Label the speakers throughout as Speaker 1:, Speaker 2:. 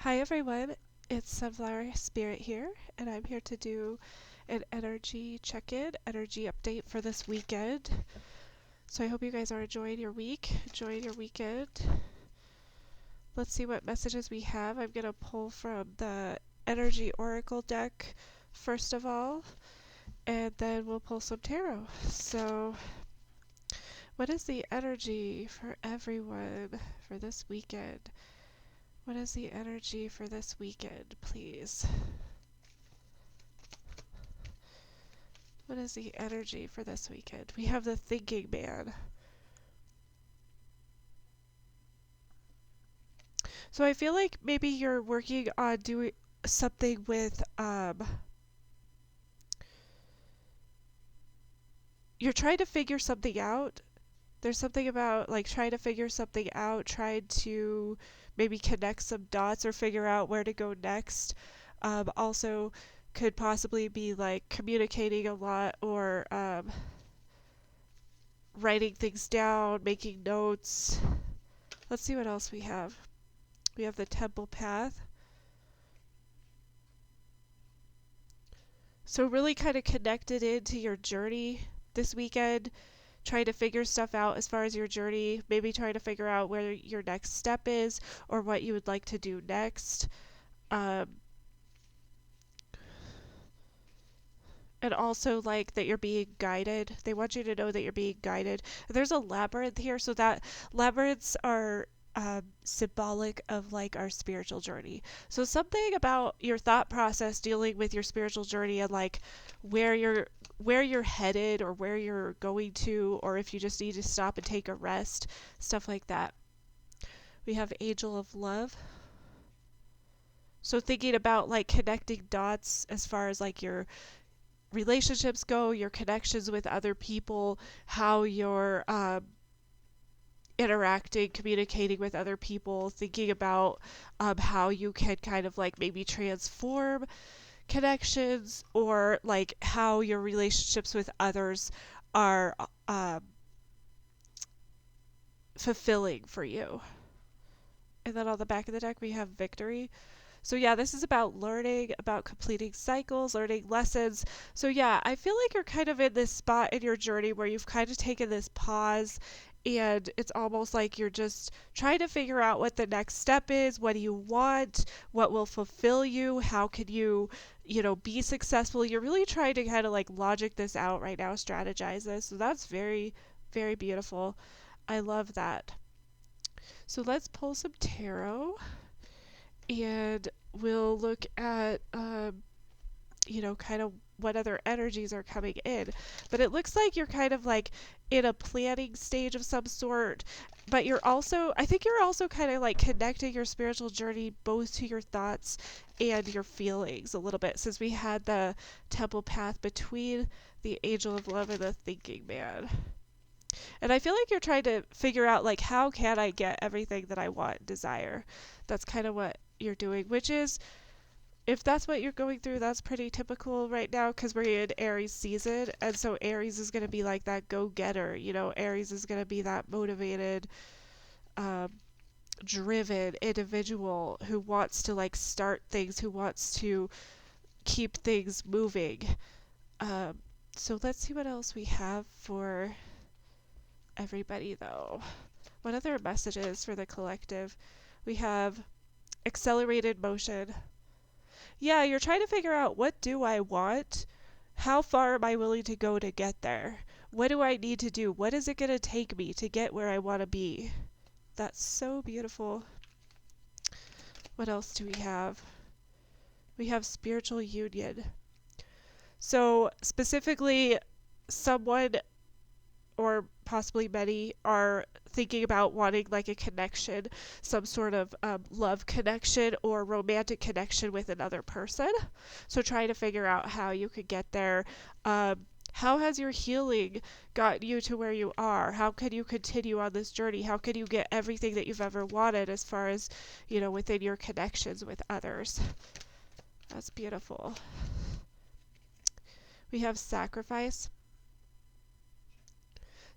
Speaker 1: Hi everyone, it's Sunflower Spirit here, and I'm here to do an energy check-in, energy update for this weekend. So I hope you guys are enjoying your week, enjoying your weekend. Let's see what messages we have. I'm going to pull from the Energy Oracle deck first of all, and then we'll pull some tarot. So what is the energy for everyone for this weekend? What is the energy for this weekend, please? What is the energy for this weekend? We have the Thinking Man. So I feel like maybe you're working on doing something with, you're trying to figure something out. There's something about like trying to figure something out, trying to maybe connect some dots or figure out where to go next. Also could possibly be like communicating a lot or writing things down, making notes. Let's see what else we have. We have the Temple Path. So really kind of connected into your journey this weekend, trying to figure stuff out as far as your journey, maybe trying to figure out where your next step is or what you would like to do next. And also like that you're being guided. They want you to know that you're being guided. There's a labyrinth here, so that labyrinths are symbolic of like our spiritual journey. So something about your thought process dealing with your spiritual journey and like where you're headed or where you're going to, or if you just need to stop and take a rest, stuff like that. We have Angel of Love. So thinking about like connecting dots as far as like your relationships go, your connections with other people, how you're interacting, communicating with other people, thinking about how you can kind of like maybe transform connections or like how your relationships with others are fulfilling for you. And then on the back of the deck, we have Victory. So yeah, this is about learning, about completing cycles, learning lessons. So yeah, I feel like you're kind of in this spot in your journey where you've kind of taken this pause and it's almost like you're just trying to figure out what the next step is, what do you want, what will fulfill you, how can you, be successful. You're really trying to kind of like logic this out right now, strategize this. So that's very, very beautiful. I love that. So let's pull some tarot and we'll look at kind of what other energies are coming in. But it looks like you're kind of like in a planning stage of some sort, but I think you're also kind of like connecting your spiritual journey both to your thoughts and your feelings a little bit, since we had the Temple Path between the Angel of Love and the Thinking Man. And I feel like you're trying to figure out like how can I get everything that I want, desire. That's kind of what you're doing, which is, if that's what you're going through, that's pretty typical right now because we're in Aries season. And so Aries is going to be like that go-getter. Aries is going to be that motivated, um, driven individual who wants to like start things, who wants to keep things moving. Um, so let's see what else we have for everybody though. What other messages for the collective? We have accelerated motion. Yeah, you're trying to figure out, what do I want? How far am I willing to go to get there? What do I need to do? What is it going to take me to get where I want to be? That's so beautiful. What else do we have? We have spiritual union. So specifically, someone or possibly many are thinking about wanting like a connection, some sort of love connection or romantic connection with another person. So trying to figure out how you could get there. How has your healing gotten you to where you are? How can you continue on this journey? How can you get everything that you've ever wanted as far as, within your connections with others? That's beautiful. We have sacrifice.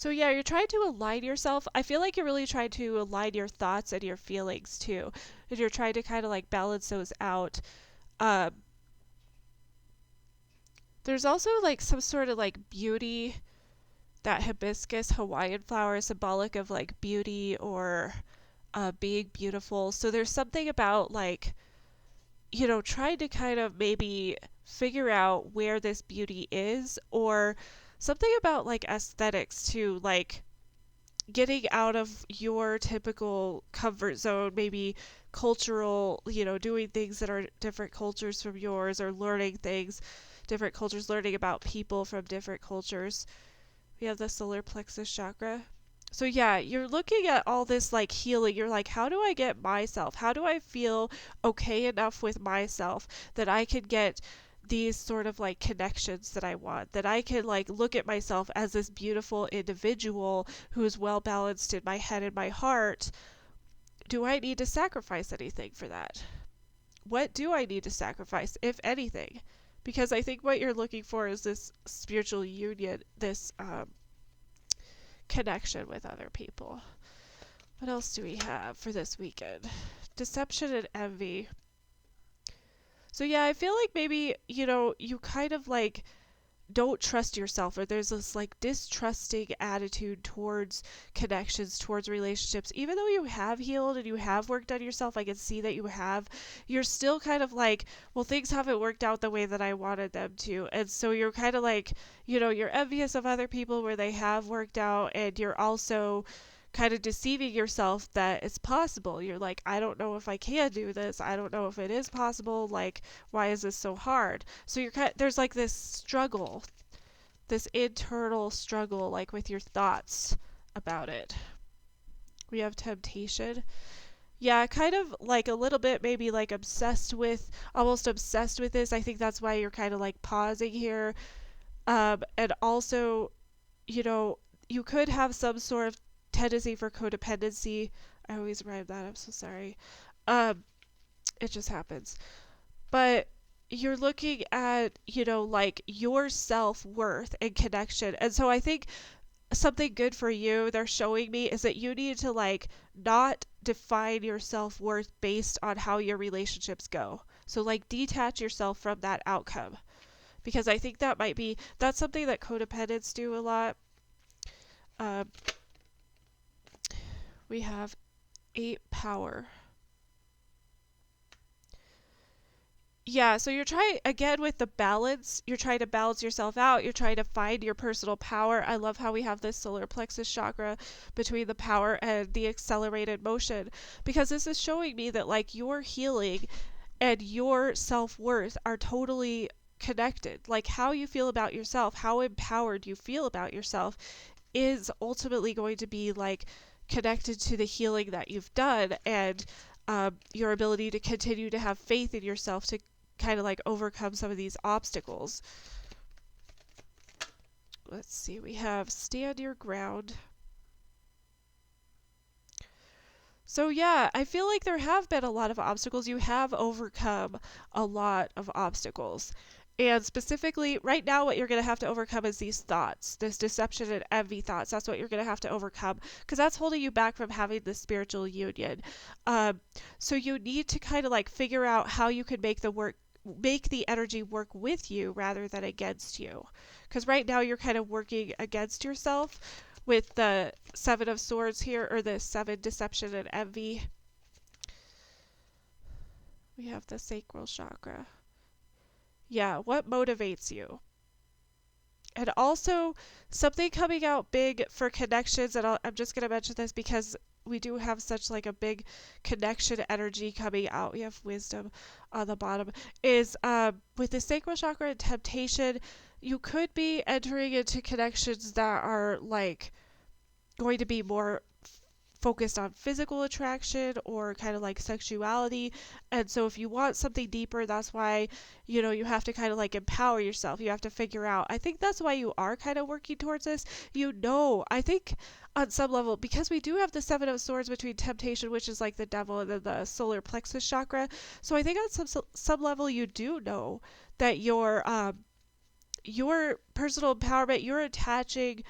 Speaker 1: So yeah, you're trying to align yourself. I feel like you're really trying to align your thoughts and your feelings too. And you're trying to kind of like balance those out. Um, there's also like some sort of like beauty. That hibiscus Hawaiian flower is symbolic of like beauty or being beautiful. So there's something about like, trying to kind of maybe figure out where this beauty is, or something about like aesthetics too, like getting out of your typical comfort zone, maybe cultural, doing things that are different cultures from yours, or learning things, different cultures, learning about people from different cultures. We have the solar plexus chakra. So yeah, you're looking at all this like healing. You're like, how do I get myself? How do I feel okay enough with myself that I can get these sort of like connections that I want, that I can like look at myself as this beautiful individual who is well balanced in my head and my heart? Do I need to sacrifice anything for that? What do I need to sacrifice, if anything? Because I think what you're looking for is this spiritual union, this connection with other people. What else do we have for this weekend? Deception and envy. So yeah, I feel like maybe, you kind of like don't trust yourself, or there's this like distrusting attitude towards connections, towards relationships. Even though you have healed and you have worked on yourself, I can see that you have, you're still kind of like, well, things haven't worked out the way that I wanted them to. And so you're kind of like, you're envious of other people where they have worked out, and you're also kind of deceiving yourself that it's possible. You're like, I don't know if I can do this. I don't know if it is possible. Like, why is this so hard? So there's like this struggle, this internal struggle, like with your thoughts about it. We have temptation. Yeah, kind of like a little bit maybe like almost obsessed with this. I think that's why you're kind of like pausing here. And also, you know, you could have some sort of tendency for codependency. I always rhyme that. I'm so sorry. Um, it just happens. But you're looking at, like your self worth and connection. And so I think something good for you, they're showing me, is that you need to like not define your self worth based on how your relationships go. So like detach yourself from that outcome. Because I think that's something that codependents do a lot. Um, we have 8 power. Yeah, so you're trying again with the balance. You're trying to balance yourself out. You're trying to find your personal power. I love how we have this solar plexus chakra between the power and the accelerated motion, because this is showing me that like your healing and your self-worth are totally connected. Like how you feel about yourself, how empowered you feel about yourself is ultimately going to be like connected to the healing that you've done, and your ability to continue to have faith in yourself to kind of like overcome some of these obstacles. Let's see, we have stand your ground. So yeah, I feel like there have been a lot of obstacles. You have overcome a lot of obstacles. And specifically, right now, what you're going to have to overcome is these thoughts, this deception and envy thoughts. That's what you're going to have to overcome, because that's holding you back from having the spiritual union. Um, so you need to kind of like figure out how you can make the energy work with you rather than against you. Because right now, you're kind of working against yourself with the 7 of Swords here, or the 7 deception and envy. We have the sacral chakra. Yeah, what motivates you? And also, something coming out big for connections, and I'm just going to mention this because we do have such like a big connection energy coming out. We have wisdom on the bottom. Is with the sacral chakra and temptation, you could be entering into connections that are like going to be more focused on physical attraction or kind of like sexuality. And so if you want something deeper, that's why, you have to kind of like empower yourself. You have to figure out. I think that's why you are kind of working towards this. I think on some level, because we do have the 7 of Swords between temptation, which is like the devil, and then the solar plexus chakra. So I think on some level you do know that your personal empowerment, you're attaching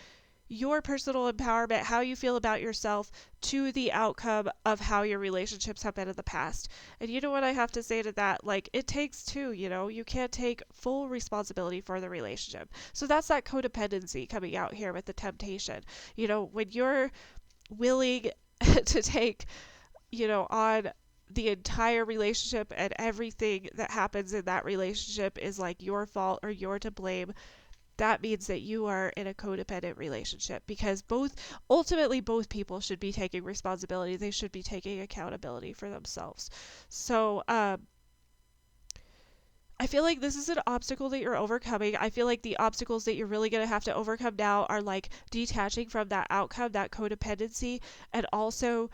Speaker 1: your personal empowerment, how you feel about yourself, to the outcome of how your relationships have been in the past. And you know what I have to say to that? Like, it takes two, you can't take full responsibility for the relationship. So that's that codependency coming out here with the temptation. When you're willing to take, on the entire relationship, and everything that happens in that relationship is like your fault or you're to blame, that means that you are in a codependent relationship, because ultimately both people should be taking responsibility. They should be taking accountability for themselves. So I feel like this is an obstacle that you're overcoming. I feel like the obstacles that you're really going to have to overcome now are like detaching from that outcome, that codependency. And also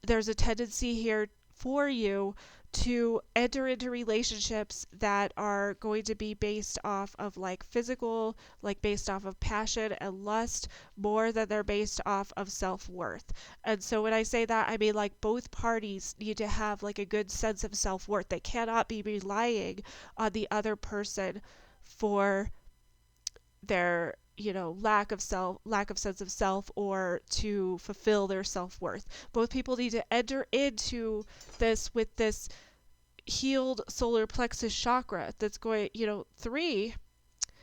Speaker 1: there's a tendency here for you to enter into relationships that are going to be based off of like physical, like based off of passion and lust, more than they're based off of self-worth. And so when I say that, I mean like both parties need to have like a good sense of self-worth. They cannot be relying on the other person for their lack of sense of self, or to fulfill their self-worth. Both people need to enter into this with this healed solar plexus chakra that's going, 3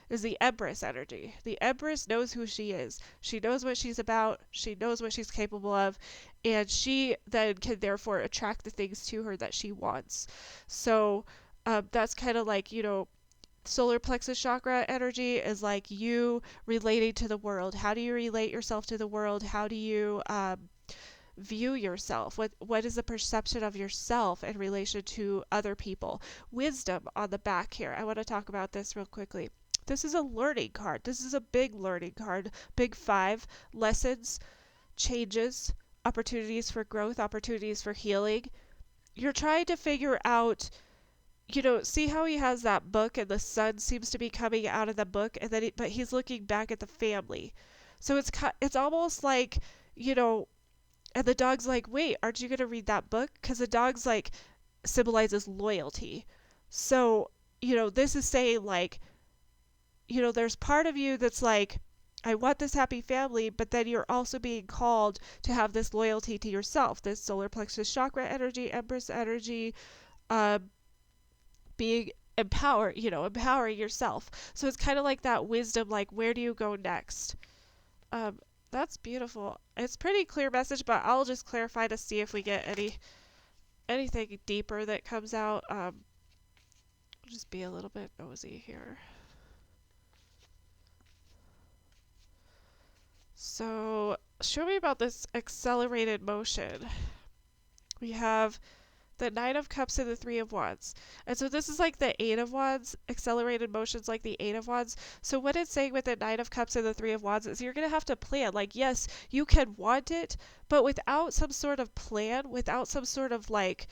Speaker 1: is the Empress energy. The Empress knows who she is. She knows what she's about. She knows what she's capable of. And she then can therefore attract the things to her that she wants. So that's kind of like, solar plexus chakra energy is like you relating to the world. How do you relate yourself to the world? How do you view yourself? What is the perception of yourself in relation to other people? Wisdom on the back here. I want to talk about this real quickly. This is a learning card. This is a big learning card. Big 5. Lessons, changes, opportunities for growth, opportunities for healing. You're trying to figure out, see how he has that book and the sun seems to be coming out of the book, and then but he's looking back at the family. So it's almost like, and the dog's like, wait, aren't you going to read that book? Because the dog's like symbolizes loyalty. So, this is saying like, there's part of you that's like, I want this happy family, but then you're also being called to have this loyalty to yourself, this solar plexus chakra energy, Empress energy, being empowering yourself. So it's kind of like that wisdom, like, where do you go next? That's beautiful. It's pretty clear message, but I'll just clarify to see if we get anything deeper that comes out. Just be a little bit nosy here. So, show me about this accelerated motion. We have the 9 of Cups and the 3 of Wands. And so this is like the 8 of Wands. Accelerated motion's like the 8 of Wands. So what it's saying with the 9 of Cups and the 3 of Wands is you're going to have to plan. Like, yes, you can want it, but without some sort of plan, without some sort of like,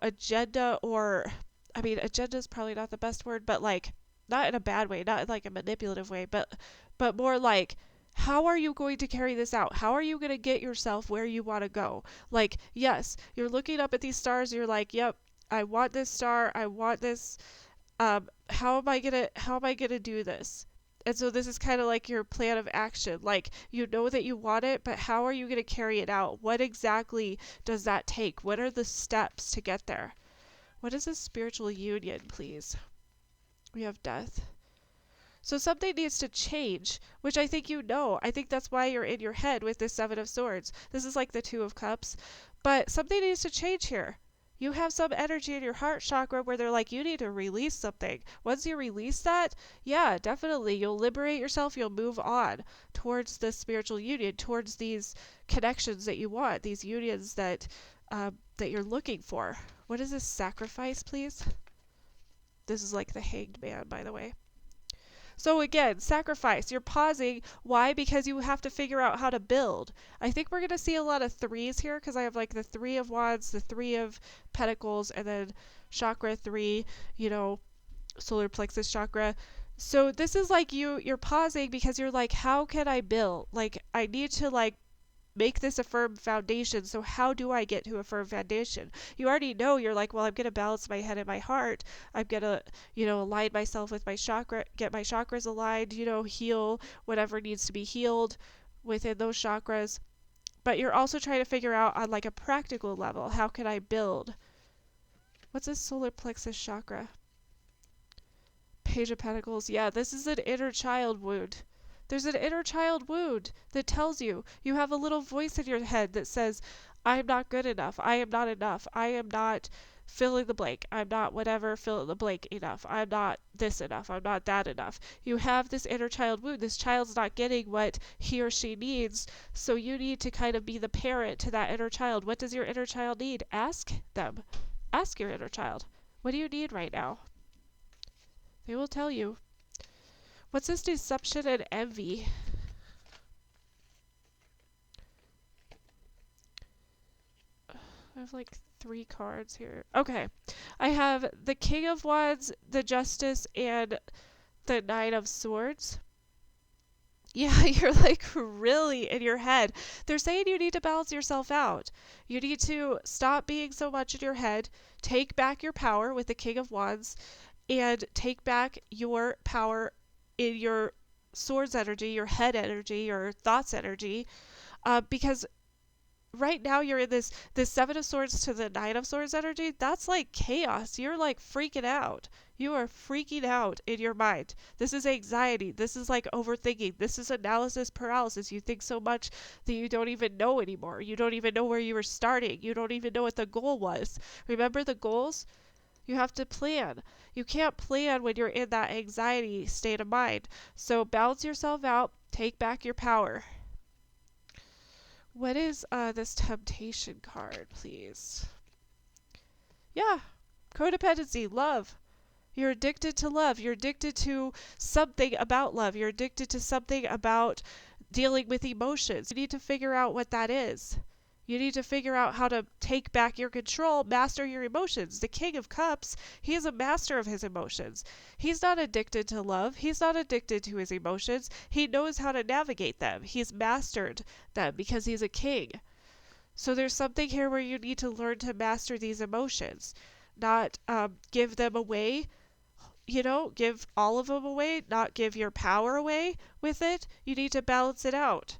Speaker 1: agenda, or, I mean, agenda is probably not the best word, but like, not in a bad way, not in like a manipulative way, but more like, how are you going to carry this out? How are you going to get yourself where you want to go? Like, yes, you're looking up at these stars. You're like, yep, I want this star. I want this. How am I gonna do this? And so this is kind of like your plan of action. Like, you know that you want it, but how are you going to carry it out? What exactly does that take? What are the steps to get there? What is a spiritual union, please? We have death. So something needs to change, which I think I think that's why you're in your head with this 7 of Swords. This is like the 2 of Cups. But something needs to change here. You have some energy in your heart chakra where they're like, you need to release something. Once you release that, yeah, definitely, you'll liberate yourself. You'll move on towards the spiritual union, towards these connections that you want, these unions that you're looking for. What is this sacrifice, please? This is like the Hanged Man, by the way. So again, sacrifice. You're pausing. Why? Because you have to figure out how to build. I think we're going to see a lot of 3s here, because I have like the 3 of Wands, the 3 of Pentacles, and then chakra 3, solar plexus chakra. So this is like you're pausing because you're like, how can I build? Like, I need to like make this a firm foundation. So how do I get to a firm foundation? You already know. You're like, well, I'm going to balance my head and my heart. I'm going to, align myself with my chakra, get my chakras aligned, heal whatever needs to be healed within those chakras. But you're also trying to figure out on like a practical level, how can I build? What's this solar plexus chakra? Page of Pentacles. Yeah, this is an inner child wound. There's an inner child wound that tells you have a little voice in your head that says, I am not good enough. I am not enough. I am not filling the blank. I'm not whatever, fill the blank enough. I'm not this enough. I'm not that enough. You have this inner child wound. This child's not getting what he or she needs. So you need to kind of be the parent to that inner child. What does your inner child need? Ask them. Ask your inner child. What do you need right now? They will tell you. What's this deception and envy? I have like 3 cards here. Okay. I have the King of Wands, the Justice, and the Nine of Swords. Yeah, you're like really in your head. They're saying you need to balance yourself out. You need to stop being so much in your head, take back your power with the King of Wands, and take back your power in your swords energy, your head energy, your thoughts energy, because right now you're in this Seven of Swords to the Nine of Swords energy. That's like chaos. You're like freaking out. You are freaking out in your mind. This is anxiety. This is like overthinking. This is analysis paralysis. You think so much that you don't even know anymore. You don't even know where you were starting. You don't even know what the goal was. Remember the goals? You have to plan. You can't plan when you're in that anxiety state of mind. So balance yourself out. Take back your power. What is this temptation card, please? Yeah, codependency, love. You're addicted to love. You're addicted to something about love. You're addicted to something about dealing with emotions. You need to figure out what that is. You need to figure out how to take back your control, master your emotions. The King of Cups, he is a master of his emotions. He's not addicted to love. He's not addicted to his emotions. He knows how to navigate them. He's mastered them because he's a king. So there's something here where you need to learn to master these emotions, not give them away. Give all of them away, not give your power away with it. You need to balance it out.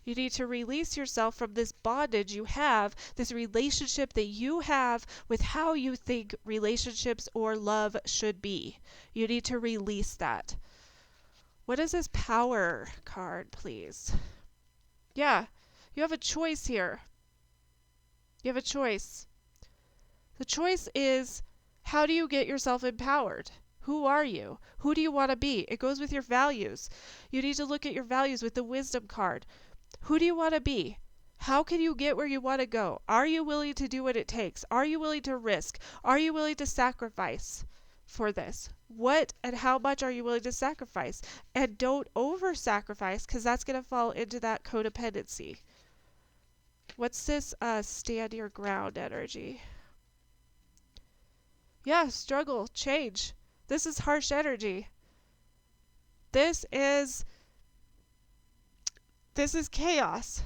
Speaker 1: You need to release yourself from this bondage you have, this relationship that you have with how you think relationships or love should be. You need to release that. What is this power card, please? Yeah, you have a choice here. You have a choice. The choice is, how do you get yourself empowered? Who are you? Who do you want to be? It goes with your values. You need to look at your values with the wisdom card. Who do you want to be? How can you get where you want to go? Are you willing to do what it takes? Are you willing to risk? Are you willing to sacrifice for this? What and how much are you willing to sacrifice? And don't over-sacrifice, because that's going to fall into that codependency. What's this stand your ground energy? Yeah, struggle, change. This is harsh energy. This is chaos.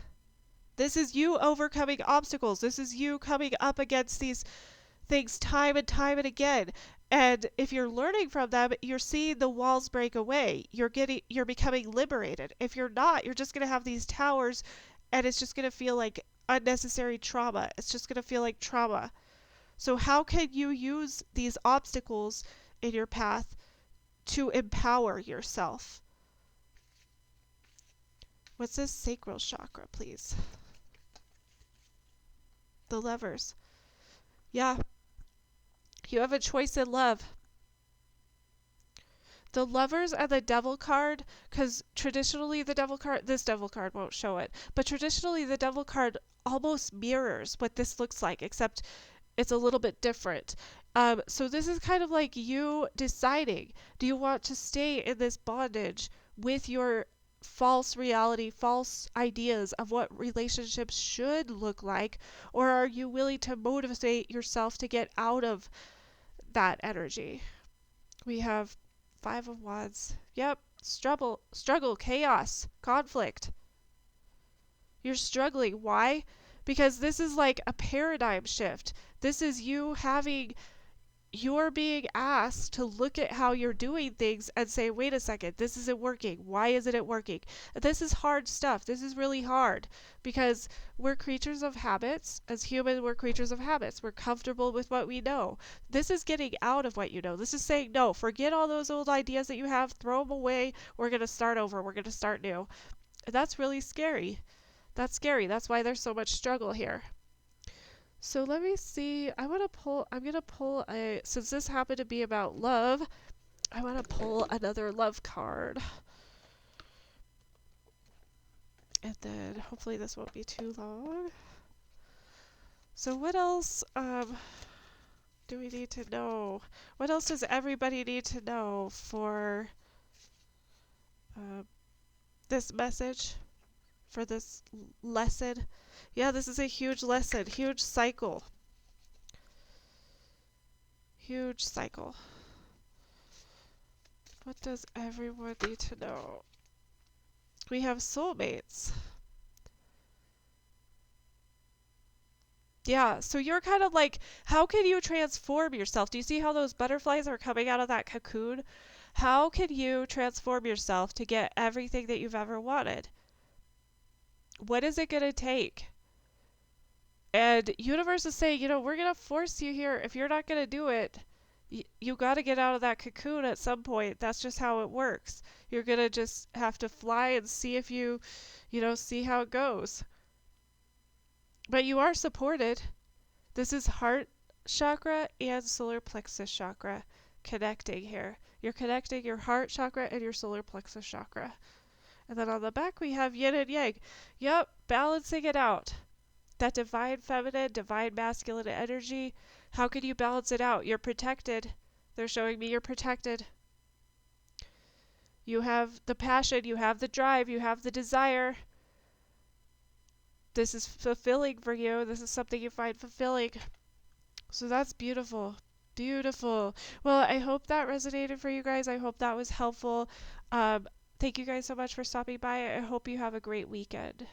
Speaker 1: This is you overcoming obstacles. This is you coming up against these things time and time and again. And if you're learning from them, you're seeing the walls break away. You're becoming liberated. If you're not, you're just going to have these towers, and it's just going to feel like unnecessary trauma. It's just going to feel like trauma. So how can you use these obstacles in your path to empower yourself? What's this sacral chakra, please? The Lovers. Yeah. You have a choice in love. The Lovers and the Devil card, because traditionally the Devil card, this Devil card won't show it, but traditionally the Devil card almost mirrors what this looks like, except it's a little bit different. So this is kind of like you deciding, do you want to stay in this bondage with your false reality, false ideas of what relationships should look like, or are you willing to motivate yourself to get out of that energy? We have Five of Wands. Yep, struggle, chaos, conflict. You're struggling. Why? Because this is like a paradigm shift. This is you're being asked to look at how you're doing things and say, wait a second, this isn't working. Why isn't it working? This is hard stuff. This is really hard because we're creatures of habits. As humans, we're creatures of habits. We're comfortable with what we know. This is getting out of what you know. This is saying, no, forget all those old ideas that you have, throw them away. We're going to start over. We're going to start new. And that's really scary. That's scary. That's why there's so much struggle here. So let me see. I'm going to pull since this happened to be about love, I want to pull another love card. And then hopefully this won't be too long. So what else do we need to know? What else does everybody need to know for this message? For this lesson? Yeah, this is a huge lesson, huge cycle. Huge cycle. What does everyone need to know? We have soulmates. Yeah, so you're kind of like, how can you transform yourself? Do you see how those butterflies are coming out of that cocoon? How can you transform yourself to get everything that you've ever wanted? What is it going to take? And universe is saying, we're going to force you here. If you're not going to do it, you got to get out of that cocoon at some point. That's just how it works. You're going to just have to fly and see if see how it goes. But you are supported. This is heart chakra and solar plexus chakra connecting here. You're connecting your heart chakra and your solar plexus chakra. And then on the back we have yin and yang. Yep, balancing it out. That divine feminine, divine masculine energy. How can you balance it out? You're protected. They're showing me you're protected. You have the passion, you have the drive, you have the desire. This is fulfilling for you. This is something you find fulfilling. So that's beautiful. Beautiful. Well, I hope that resonated for you guys. I hope that was helpful. Thank you guys so much for stopping by. I hope you have a great weekend.